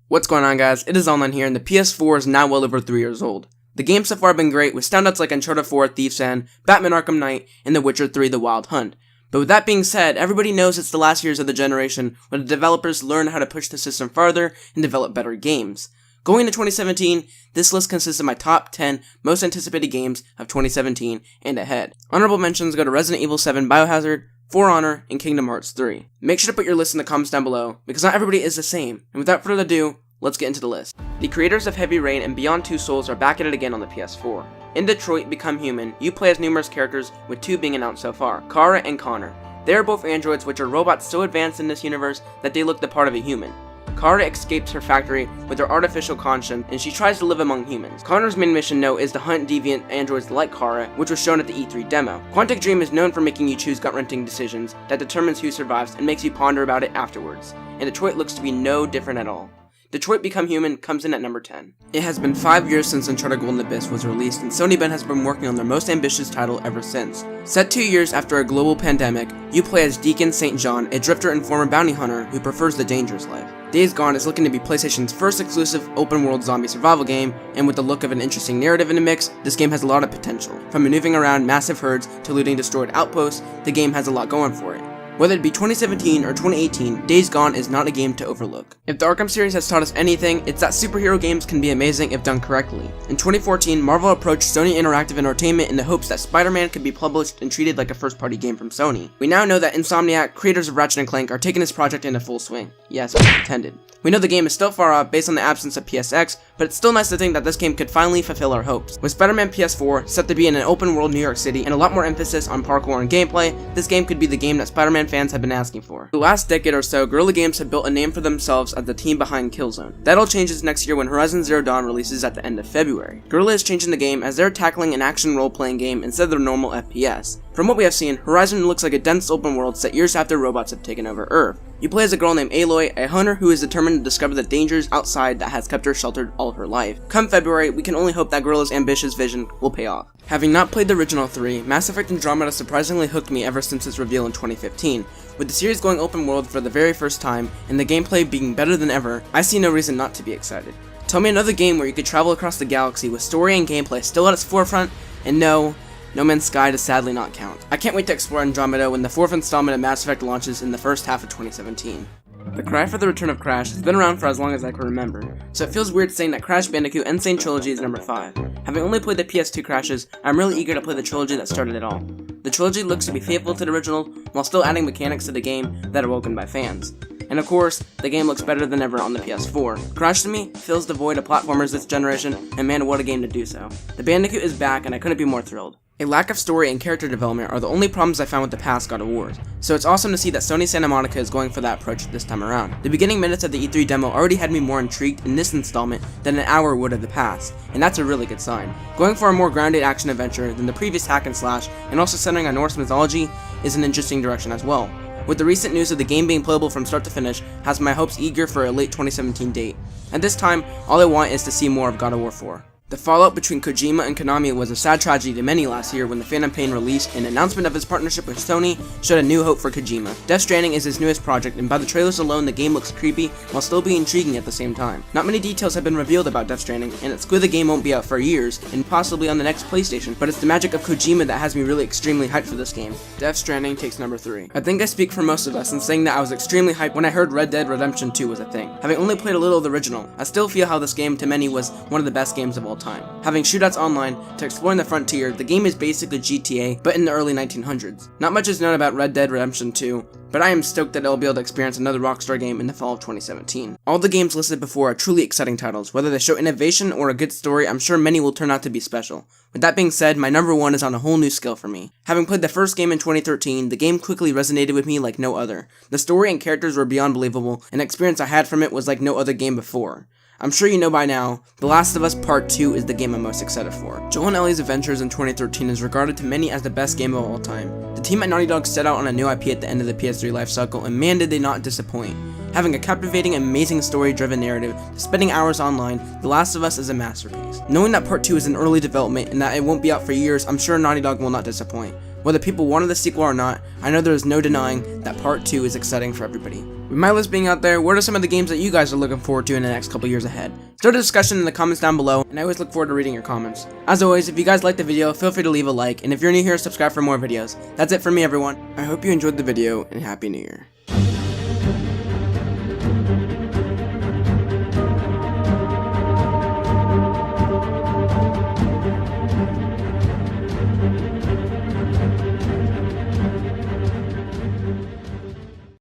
What's going on, guys? It is Online here, and the PS4 is now well over 3 years old. The games so far have been great, with standouts like Uncharted 4, Thief's End, Batman Arkham Knight, and The Witcher 3, The Wild Hunt. But with that being said, everybody knows it's the last years of the generation where the developers learn how to push the system farther and develop better games. Going into 2017, this list consists of my top 10 most anticipated games of 2017 and ahead. Honorable mentions go to Resident Evil 7 Biohazard, For Honor, and Kingdom Hearts 3. Make sure to put your list in the comments down below, because not everybody is the same. And without further ado, let's get into the list. The creators of Heavy Rain and Beyond Two Souls are back at it again on the PS4. In Detroit Become Human, you play as numerous characters, with 2 being announced so far, Kara and Connor. They are both androids, which are robots so advanced in this universe that they look the part of a human. Kara escapes her factory with her artificial conscience, and she tries to live among humans. Connor's main mission, though, is to hunt deviant androids like Kara, which was shown at the E3 demo. Quantic Dream is known for making you choose gut-wrenching decisions that determines who survives and makes you ponder about it afterwards, and Detroit looks to be no different at all. Detroit Become Human comes in at number 10. It has been 5 years since Uncharted Golden Abyss was released, and Sony has been working on their most ambitious title ever since. Set 2 years after a global pandemic, you play as Deacon St. John, a drifter and former bounty hunter who prefers the dangerous life. Days Gone is looking to be PlayStation's first exclusive open-world zombie survival game, and with the look of an interesting narrative in the mix, this game has a lot of potential. From maneuvering around massive herds to looting destroyed outposts, the game has a lot going for it. Whether it be 2017 or 2018, Days Gone is not a game to overlook. If the Arkham series has taught us anything, it's that superhero games can be amazing if done correctly. In 2014, Marvel approached Sony Interactive Entertainment in the hopes that Spiderman could be published and treated like a first-party game from Sony. We now know that Insomniac, creators of Ratchet & Clank, are taking this project into full swing. Yes, pun intended. We know the game is still far off based on the absence of PSX, but it's still nice to think that this game could finally fulfill our hopes. With Spider-Man PS4 set to be in an open-world New York City and a lot more emphasis on parkour and gameplay, this game could be the game that Spider-Man fans have been asking for. The last decade or so, Guerrilla Games have built a name for themselves as the team behind Killzone. That all changes next year when Horizon Zero Dawn releases at the end of February. Guerrilla is changing the game as they're tackling an action role-playing game instead of their normal FPS. From what we have seen, Horizon looks like a dense open world set years after robots have taken over Earth. You play as a girl named Aloy, a hunter who is determined to discover the dangers outside that has kept her sheltered all her life. Come February, we can only hope that Guerrilla's ambitious vision will pay off. Having not played the original 3, Mass Effect Andromeda surprisingly hooked me ever since its reveal in 2015. With the series going open world for the very first time, and the gameplay being better than ever, I see no reason not to be excited. Tell me another game where you could travel across the galaxy with story and gameplay still at its forefront, and No Man's Sky does sadly not count. I can't wait to explore Andromeda when the 4th installment of Mass Effect launches in the first half of 2017. The cry for the return of Crash has been around for as long as I can remember, so it feels weird saying that Crash Bandicoot and Sane Trilogy is number 5. Having only played the PS2 Crashes, I'm really eager to play the trilogy that started it all. The trilogy looks to be faithful to the original, while still adding mechanics to the game that are welcomed by fans. And of course, the game looks better than ever on the PS4. Crash to me fills the void of platformers this generation, and man, what a game to do so. The Bandicoot is back, and I couldn't be more thrilled. A lack of story and character development are the only problems I found with the past God of Wars, so it's awesome to see that Sony Santa Monica is going for that approach this time around. The beginning minutes of the E3 demo already had me more intrigued in this installment than an hour would of the past, and that's a really good sign. Going for a more grounded action adventure than the previous hack and slash, and also centering on Norse mythology, is an interesting direction as well. With the recent news of the game being playable from start to finish, has my hopes eager for a late 2017 date. At this time, all I want is to see more of God of War 4. The fallout between Kojima and Konami was a sad tragedy to many last year when the Phantom Pain released, and an announcement of his partnership with Sony showed a new hope for Kojima. Death Stranding is his newest project, and by the trailers alone the game looks creepy while still being intriguing at the same time. Not many details have been revealed about Death Stranding, and it's clear the game won't be out for years, and possibly on the next PlayStation, but it's the magic of Kojima that has me really extremely hyped for this game. Death Stranding takes number 3. I think I speak for most of us in saying that I was extremely hyped when I heard Red Dead Redemption 2 was a thing. Having only played a little of the original, I still feel how this game to many was one of the best games of all time. Having shootouts online to exploring the frontier, the game is basically GTA, but in the early 1900s. Not much is known about Red Dead Redemption 2, but I am stoked that I'll be able to experience another Rockstar game in the fall of 2017. All the games listed before are truly exciting titles. Whether they show innovation or a good story, I'm sure many will turn out to be special. With that being said, my number 1 is on a whole new scale for me. Having played the first game in 2013, the game quickly resonated with me like no other. The story and characters were beyond believable, and the experience I had from it was like no other game before. I'm sure you know by now, The Last of Us Part 2 is the game I'm most excited for. Joel and Ellie's Adventures in 2013 is regarded to many as the best game of all time. The team at Naughty Dog set out on a new IP at the end of the PS3 lifecycle, and man did they not disappoint. Having a captivating, amazing story-driven narrative, spending hours online, The Last of Us is a masterpiece. Knowing that Part 2 is in early development and that it won't be out for years, I'm sure Naughty Dog will not disappoint. Whether people wanted the sequel or not, I know there is no denying that part 2 is exciting for everybody. With my list being out there, what are some of the games that you guys are looking forward to in the next couple years ahead? Start a discussion in the comments down below, and I always look forward to reading your comments. As always, if you guys liked the video, feel free to leave a like, and if you're new here, subscribe for more videos. That's it for me, everyone. I hope you enjoyed the video, and Happy New Year.